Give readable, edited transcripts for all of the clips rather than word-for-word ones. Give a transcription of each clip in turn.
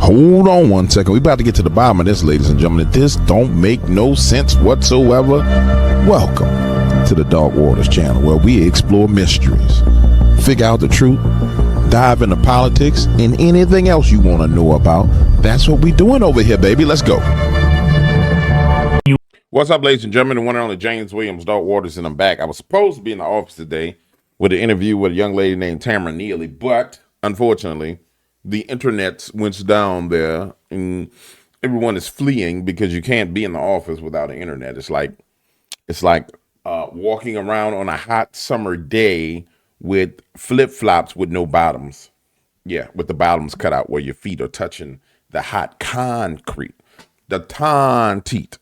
Hold on one second. We about to get to the bottom of this, ladies and gentlemen. This don't make no sense whatsoever. Welcome to the Dark Waters channel, where we explore mysteries, figure out the truth, dive into politics, and anything else you want to know about. That's what we doing over here, baby. Let's go. What's up, ladies and gentlemen? The one and only James Williams, Dark Waters, and I'm back. I was supposed to be in the office today with an interview with a young lady named Tamara Neely, but unfortunately, the internet went down there and everyone is fleeing because you can't be in the office without the internet. It's like walking around on a hot summer day with flip-flops with no bottoms. Yeah, with the bottoms cut out where your feet are touching the hot concrete. The tontite.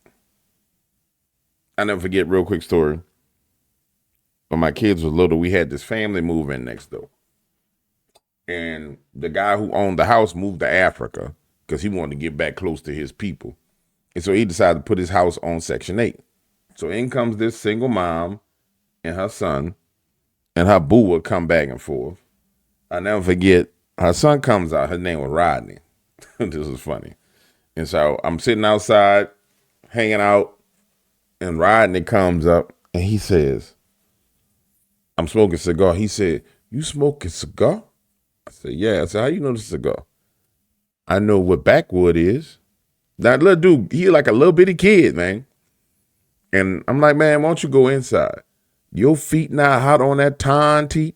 I never forget, real quick story. When my kids were little, we had this family move in next door. And the guy who owned the house moved to Africa because he wanted to get back close to his people. And so he decided to put his house on Section 8. So in comes this single mom and her son, and her boo would come back and forth. I never forget, her son comes out, his name was Rodney. This is funny. And so I'm sitting outside, hanging out, and Rodney comes up and he says, I'm smoking a cigar. He said, "You smoking a cigar?" I said, "Yeah." I said, "How you know the cigar?" "I know what backwood is." That little dude, he like a little bitty kid, man. And I'm like, "Man, why don't you go inside? Your feet not hot on that tontite?"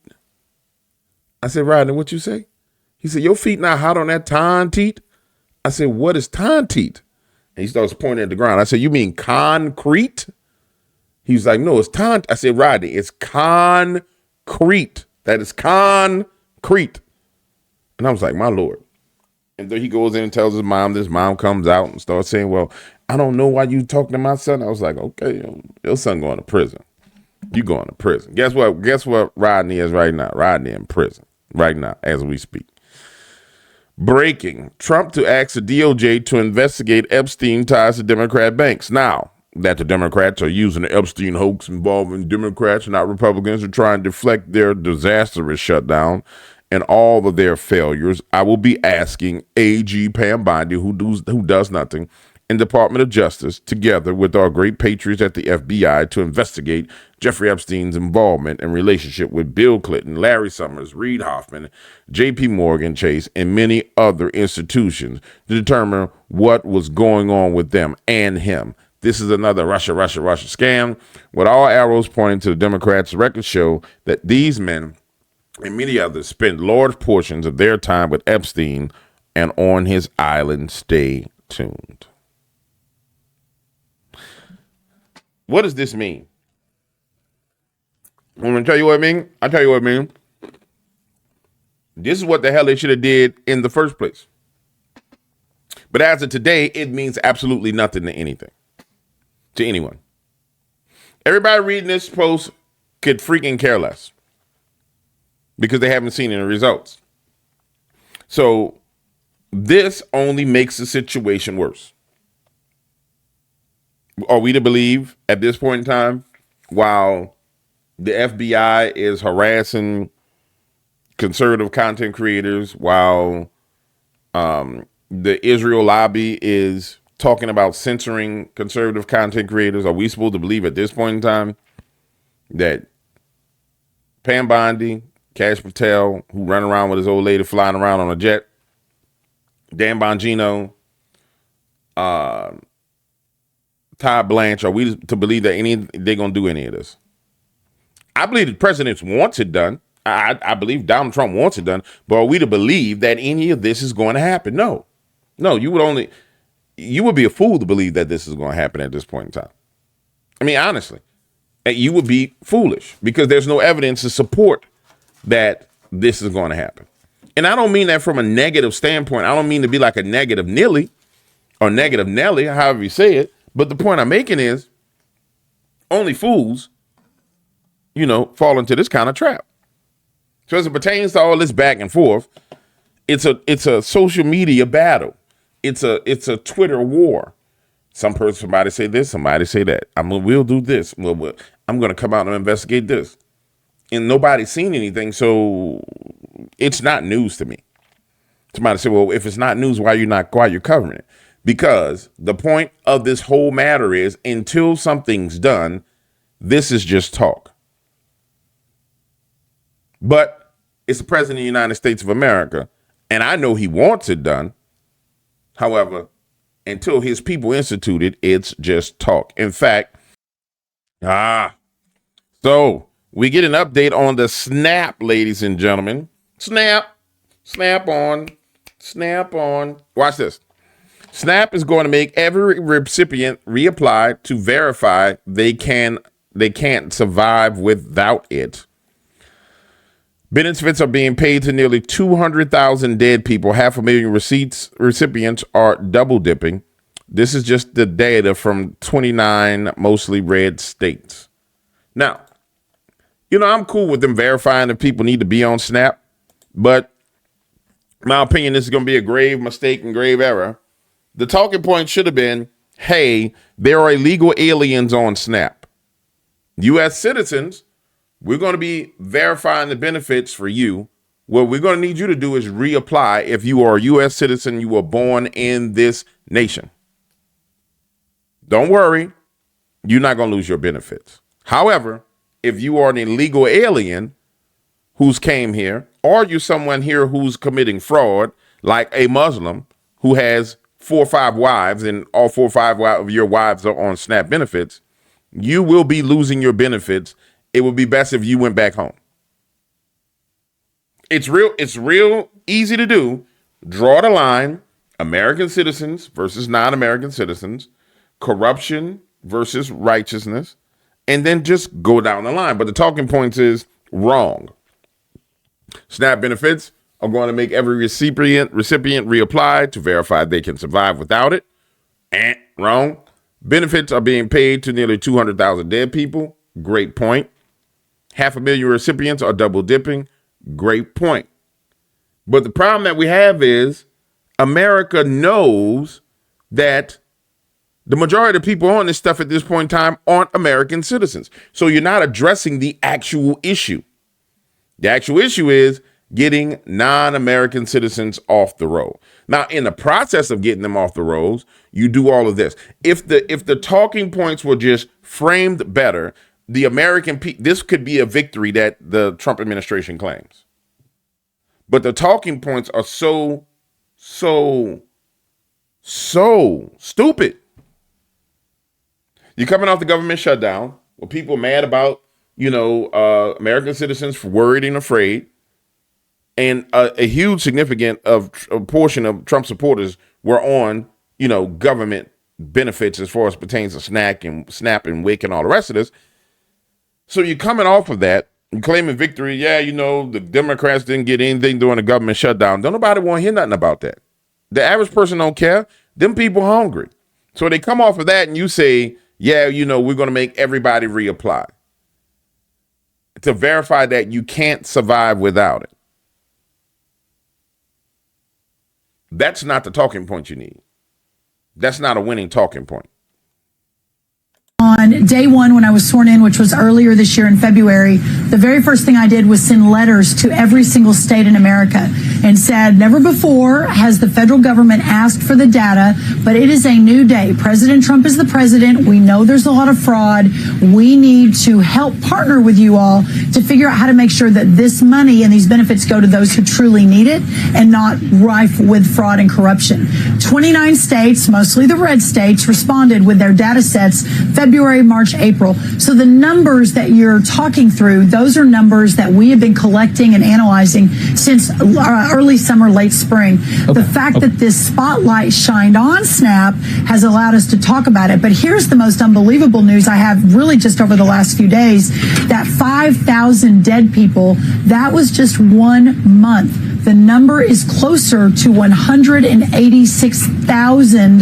I said, "Rodney, what you say?" He said, "Your feet not hot on that tontite?" I said, "What is tontite?" And he starts pointing at the ground. I said, "You mean concrete?" He was like, "No, it's tont." I said, "Rodney, it's concrete. That is concrete." And I was like, "My Lord." And then he goes in and tells his mom. This mom comes out and starts saying, "Well, I don't know why you talking to my son." I was like, "Okay, your son going to prison. You going to prison." Guess what? Guess what Rodney is right now? Rodney in prison right now as we speak. Breaking. Trump to ask the DOJ to investigate Epstein ties to Democrat banks. Now that the Democrats are using the Epstein hoax involving Democrats, not Republicans, to try and deflect their disastrous shutdown and all of their failures, I will be asking AG Pam Bondi, who does nothing, and Department of Justice, together with our great patriots at the FBI, to investigate Jeffrey Epstein's involvement and relationship with Bill Clinton, Larry Summers, Reid Hoffman, J.P. Morgan Chase, and many other institutions to determine what was going on with them and him. This is another Russia scam. With all arrows pointing to the Democrats, records show that these men and many others spent large portions of their time with Epstein and on his island. Stay tuned. What does this mean? I'm going to tell you what I mean. I'll tell you what I mean. This is what the hell they should have did in the first place. But as of today, it means absolutely nothing to anything. To anyone. Everybody reading this post could freaking care less because they haven't seen any results. So this only makes the situation worse. Are we to believe at this point in time, while the FBI is harassing conservative content creators, while the Israel lobby is talking about censoring conservative content creators, are we supposed to believe at this point in time that Pam Bondi, Cash Patel, who run around with his old lady flying around on a jet, Dan Bongino, Todd Blanche, are we to believe that they're going to do any of this? I believe the president wants it done. I believe Donald Trump wants it done. But are we to believe that any of this is going to happen? No. No, you would be a fool to believe that this is going to happen at this point in time. I mean, honestly, you would be foolish because there's no evidence to support that this is going to happen. And I don't mean that from a negative standpoint. I don't mean to be like a negative Nilly or negative Nelly, however you say it. But the point I'm making is only fools, fall into this kind of trap. So as it pertains to all this back and forth, it's a social media battle. It's a Twitter war. Somebody say this, somebody say that. We'll do this. I'm going to come out and investigate this. And nobody's seen anything, so it's not news to me. Somebody said, well, if it's not news, why you're covering it? Because the point of this whole matter is until something's done, this is just talk. But it's the president of the United States of America, and I know he wants it done. However, until his people institute it, it's just talk. In fact, so we get an update on the SNAP, ladies and gentlemen. Snap on. Watch this. SNAP is going to make every recipient reapply to verify they can't survive without it. Benefits are being paid to nearly 200,000 dead people. 500,000 recipients are double dipping. This is just the data from 29 mostly red states. Now, I'm cool with them verifying if people need to be on SNAP, but in my opinion, this is going to be a grave mistake and grave error. The talking point should have been, hey, there are illegal aliens on SNAP. U.S. citizens, we're going to be verifying the benefits for you. What we're going to need you to do is reapply if you are a U.S. citizen, you were born in this nation. Don't worry, you're not going to lose your benefits. However, if you are an illegal alien who's came here, or you're someone here who's committing fraud, like a Muslim who has 4 or 5 wives and all 4 or 5 of your wives are on SNAP benefits, you will be losing your benefits. It would be best if you went back home. It's real easy to do. Draw the line, American citizens versus non-American citizens, corruption versus righteousness, and then just go down the line. But the talking points is wrong. SNAP benefits are going to make every recipient reapply to verify they can survive without it. Wrong. Benefits are being paid to nearly 200,000 dead people. Great point. 500,000 recipients are double dipping. Great point. But the problem that we have is America knows that the majority of people on this stuff at this point in time aren't American citizens. So you're not addressing the actual issue. The actual issue is getting non-American citizens off the roll. Now, in the process of getting them off the rolls, you do all of this. If the talking points were just framed better, the American this could be a victory that the Trump administration claims. But the talking points are so stupid. You're coming off the government shutdown, where people are mad about, American citizens worried and afraid. And a huge significant portion of Trump supporters were on, government benefits as far as pertains to SNAP and WIC and all the rest of this. So you're coming off of that, and claiming victory. Yeah, the Democrats didn't get anything during the government shutdown. Don't nobody want to hear nothing about that. The average person don't care. Them people hungry. So they come off of that and you say, yeah, we're going to make everybody reapply to verify that you can't survive without it. That's not the talking point you need. That's not a winning talking point. On day one, when I was sworn in, which was earlier this year in February, the very first thing I did was send letters to every single state in America and said, never before has the federal government asked for the data, but it is a new day. President Trump is the president. We know there's a lot of fraud. We need to help partner with you all to figure out how to make sure that this money and these benefits go to those who truly need it and not rife with fraud and corruption. 29 states, mostly the red states, responded with their data sets February, March, April. So the numbers that you're talking through, those are numbers that we have been collecting and analyzing since early summer, late spring. Okay. The fact that this spotlight shined on SNAP has allowed us to talk about it. But here's the most unbelievable news I have really just over the last few days, that 5,000 dead people, that was just 1 month. The number is closer to 186,000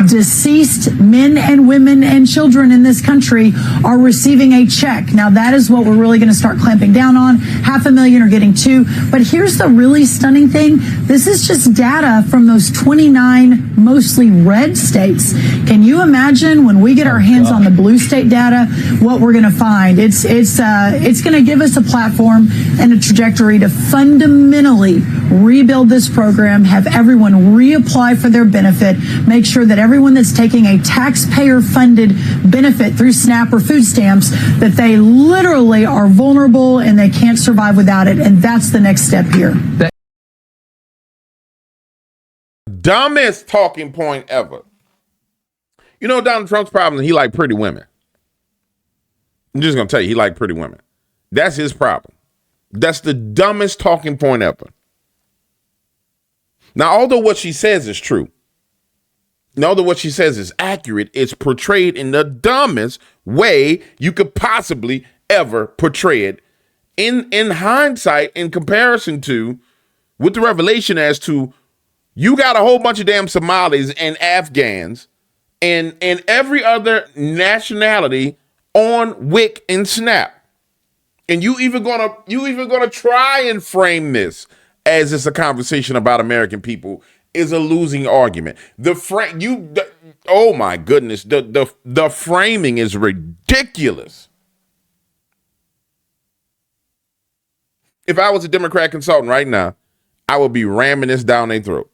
deceased men and women and children in this country are receiving a check. Now, that is what we're really going to start clamping down on. 500,000 are getting 2. But here's the really stunning thing. This is just data from those 29 mostly red states. Can you imagine when we get our hands on the blue state data, what we're going to find? It's going to give us a platform and a trajectory to fundamentally rebuild this program, have everyone reapply for their benefit, make sure that everyone that's taking a taxpayer-funded benefit through SNAP or food stamps, that they literally are vulnerable and they can't survive without it. And that's the next step here. Dumbest talking point ever. You know Donald Trump's problem? He like pretty women. I'm just going to tell you, he like pretty women. That's his problem. That's the dumbest talking point ever. Now, although what she says is true, and although what she says is accurate, it's portrayed in the dumbest way you could possibly ever portray it in hindsight, in comparison to, with the revelation as to, you got a whole bunch of damn Somalis and Afghans and every other nationality on Wick and Snap. And you even gonna try and frame this as it's a conversation about American people is a losing argument. Oh my goodness, the framing is ridiculous. If I was a Democrat consultant right now, I would be ramming this down their throat.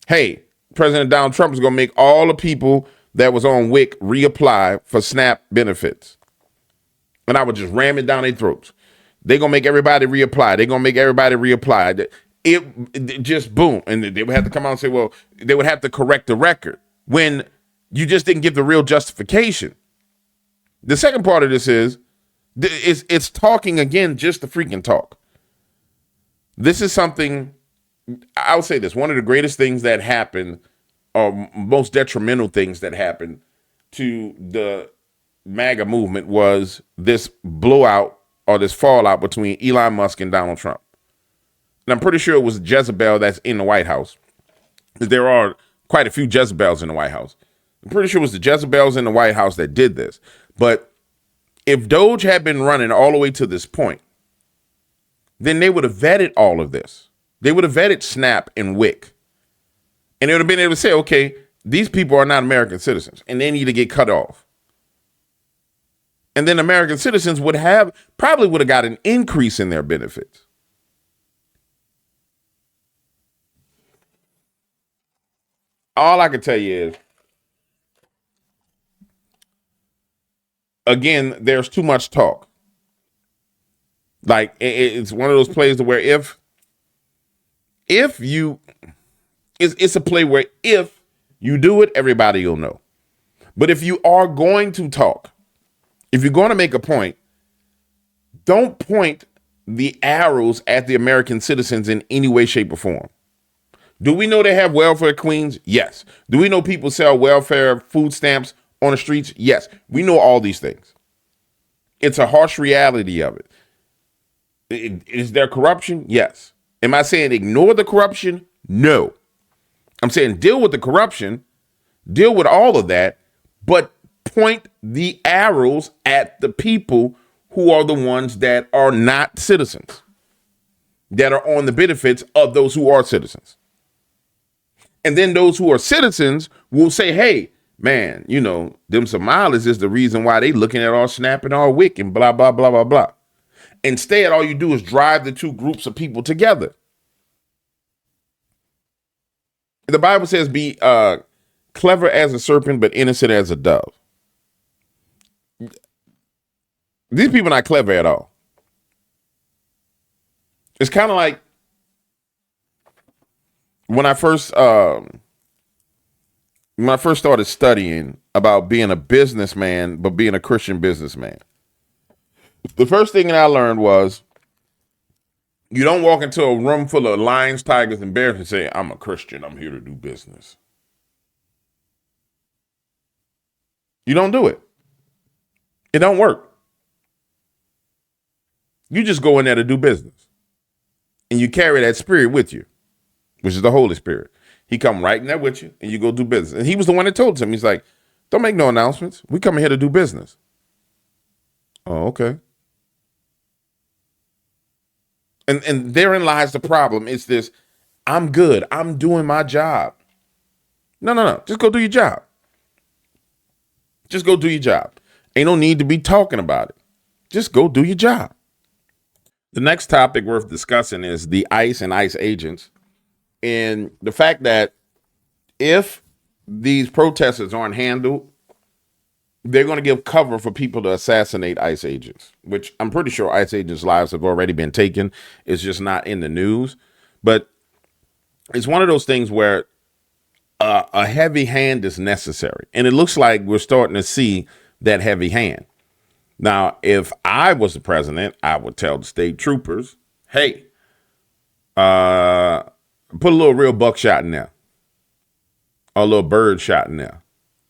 Hey, President Donald Trump is gonna make all the people that was on WIC reapply for SNAP benefits. And I would just ram it down their throats. They're going to make everybody reapply. They're going to make everybody reapply. It just boom. And they would have to come out and say, well, they would have to correct the record when you just didn't give the real justification. The second part of this is it's talking again, just the freaking talk. This is something, I'll say this, one of the greatest things that happened, or most detrimental things that happened to the MAGA movement was this blowout or this fallout between Elon Musk and Donald Trump. And I'm pretty sure it was Jezebel that's in the White House. There are quite a few Jezebels in the White House. I'm pretty sure it was the Jezebels in the White House that did this. But if Doge had been running all the way to this point, then they would have vetted all of this. They would have vetted Snap and WIC. And they would have been able to say, okay, these people are not American citizens and they need to get cut off. And then American citizens probably would have got an increase in their benefits. All I can tell you is, again, there's too much talk. Like, it's one of those plays where it's a play where if you do it, everybody will know. But if you are going to talk, if you're going to make a point, don't point the arrows at the American citizens in any way, shape, or form. Do we know they have welfare queens? Yes. Do we know people sell welfare food stamps on the streets? Yes. We know all these things. It's a harsh reality of it. Is there corruption? Yes. Am I saying ignore the corruption? No. I'm saying deal with the corruption, deal with all of that, but point the arrows at the people who are the ones that are not citizens, that are on the benefits of those who are citizens. And then those who are citizens will say, hey, man, you know, them Somalis is the reason why they looking at our SNAP and our WIC and blah, blah, blah, blah, blah. Instead, all you do is drive the two groups of people together. The Bible says be clever as a serpent, but innocent as a dove. These people are not clever at all. It's kind of like when I first started studying about being a businessman, but being a Christian businessman. The first thing that I learned was you don't walk into a room full of lions, tigers, and bears and say, I'm a Christian, I'm here to do business. You don't do it. It don't work. You just go in there to do business. And you carry that spirit with you, which is the Holy Spirit. He come right in there with you, and you go do business. And he was the one that told him, he's like, don't make no announcements. We come here to do business. Oh, okay. And therein lies the problem. It's this, I'm good. I'm doing my job. No. Just go do your job. Just go do your job. Ain't no need to be talking about it. Just go do your job. The next topic worth discussing is the ICE and ICE agents, and the fact that if these protesters aren't handled, they're going to give cover for people to assassinate ICE agents, which I'm pretty sure ICE agents' lives have already been taken. It's just not in the news. But it's one of those things where a heavy hand is necessary. And it looks like we're starting to see that heavy hand. Now, if I was the president, I would tell the state troopers, hey, put a little real buckshot in there, or a little bird shot in there,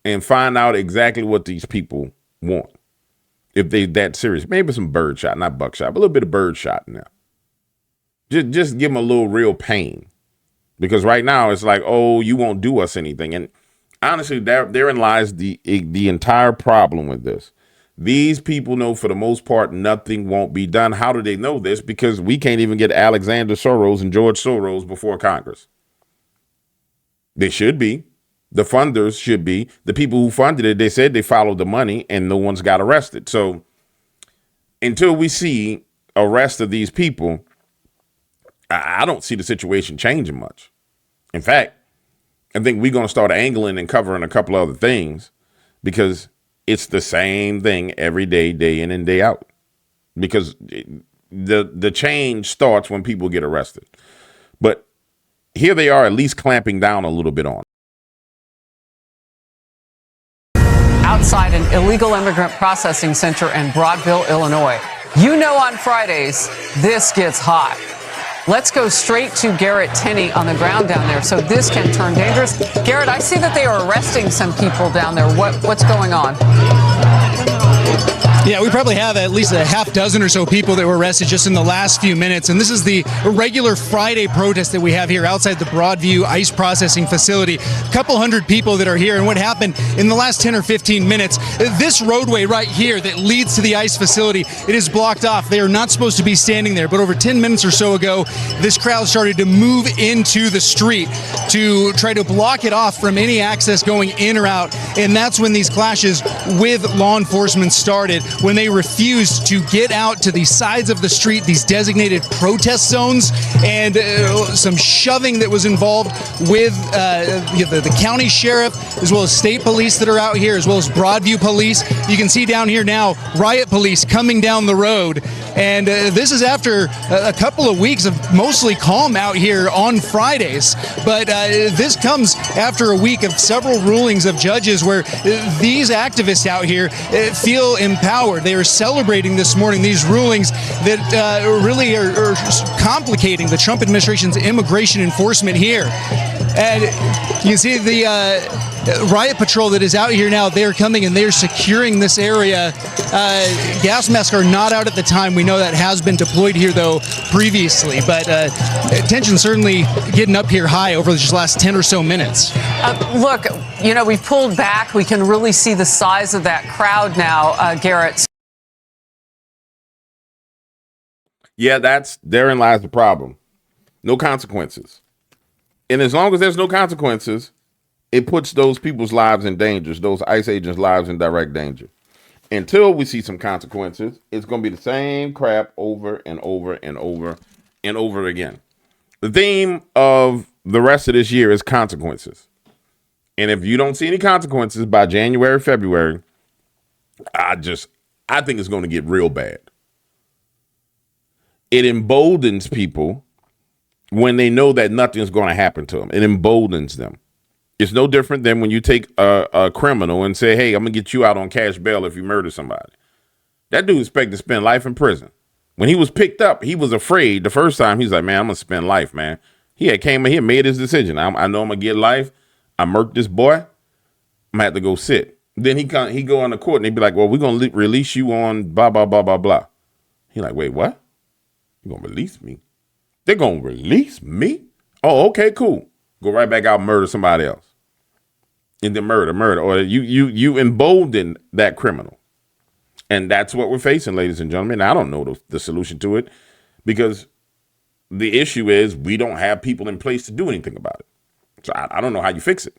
and find out exactly what these people want. If they that serious, maybe some bird shot, not buckshot, but a little bit of bird shot in there. Just give them a little real pain. Because right now it's like, oh, you won't do us anything. And honestly, therein lies the entire problem with this. These people know for the most part nothing won't be done. How do they know this? Because we can't even get Alexander Soros and George Soros before Congress. They should be. The funders should be. The people who funded it, they said they followed the money and no one's got arrested. So until we see arrest of these people, I don't see the situation changing much. In fact, I think we're going to start angling and covering a couple other things because it's the same thing every day, day in and day out. Because the change starts when people get arrested. But here they are at least clamping down a little bit on it. Outside an illegal immigrant processing center in Broadville, Illinois. You know, on Fridays, this gets hot. Let's go straight to Garrett Tenney on the ground down there, so this can turn dangerous. Garrett, I see that they are arresting some people down there. What's going on? Yeah, we probably have at least a half dozen or so people that were arrested just in the last few minutes. And this is the regular Friday protest that we have here outside the Broadview ICE processing facility. A couple hundred people that are here. And what happened in the last 10 or 15 minutes, this roadway right here that leads to the ICE facility, it is blocked off. They are not supposed to be standing there. But over 10 minutes or so ago, this crowd started to move into the street to try to block it off from any access going in or out. And that's when these clashes with law enforcement started, when they refused to get out to the sides of the street, these designated protest zones, and some shoving that was involved with the county sheriff, as well as state police that are out here, as well as Broadview police. You can see down here now, riot police coming down the road. And this is after a couple of weeks of mostly calm out here on Fridays. But this comes after a week of several rulings of judges where these activists out here feel empowered. They are celebrating this morning these rulings that really are complicating the Trump administration's immigration enforcement here. And you can see the riot patrol that is out here now. They're coming and they're securing this area. Gas masks are not out at the time. We know that has been deployed here, though, previously. But tension certainly getting up here high over the last 10 or so minutes. Look, you know, we pulled back. We can really see the size of that crowd now, Garrett. Yeah, therein lies the problem. No consequences. And as long as there's no consequences, it puts those people's lives in danger, those ICE agents' lives in direct danger. Until we see some consequences, it's going to be the same crap over and over and over and over again. The theme of the rest of this year is consequences. And if you don't see any consequences by January, February, I think it's going to get real bad. It emboldens people when they know that nothing's going to happen to them. It emboldens them. It's no different than when you take a criminal and say, hey, I'm going to get you out on cash bail if you murder somebody. That dude expected to spend life in prison. When he was picked up, he was afraid the first time. He's like, man, I'm going to spend life, man. He had came in here, made his decision. I know I'm going to get life. I murked this boy. I'm going to have to go sit. Then he go on the court and they be like, well, we're going to release you on blah, blah, blah, blah, blah. He like, wait, what? You going to release me? They're going to release me? Oh, okay, cool. Go right back out and murder somebody else. And then murder. Or you embolden that criminal. And that's what we're facing, ladies and gentlemen. I don't know the solution to it because the issue is we don't have people in place to do anything about it. So I don't know how you fix it.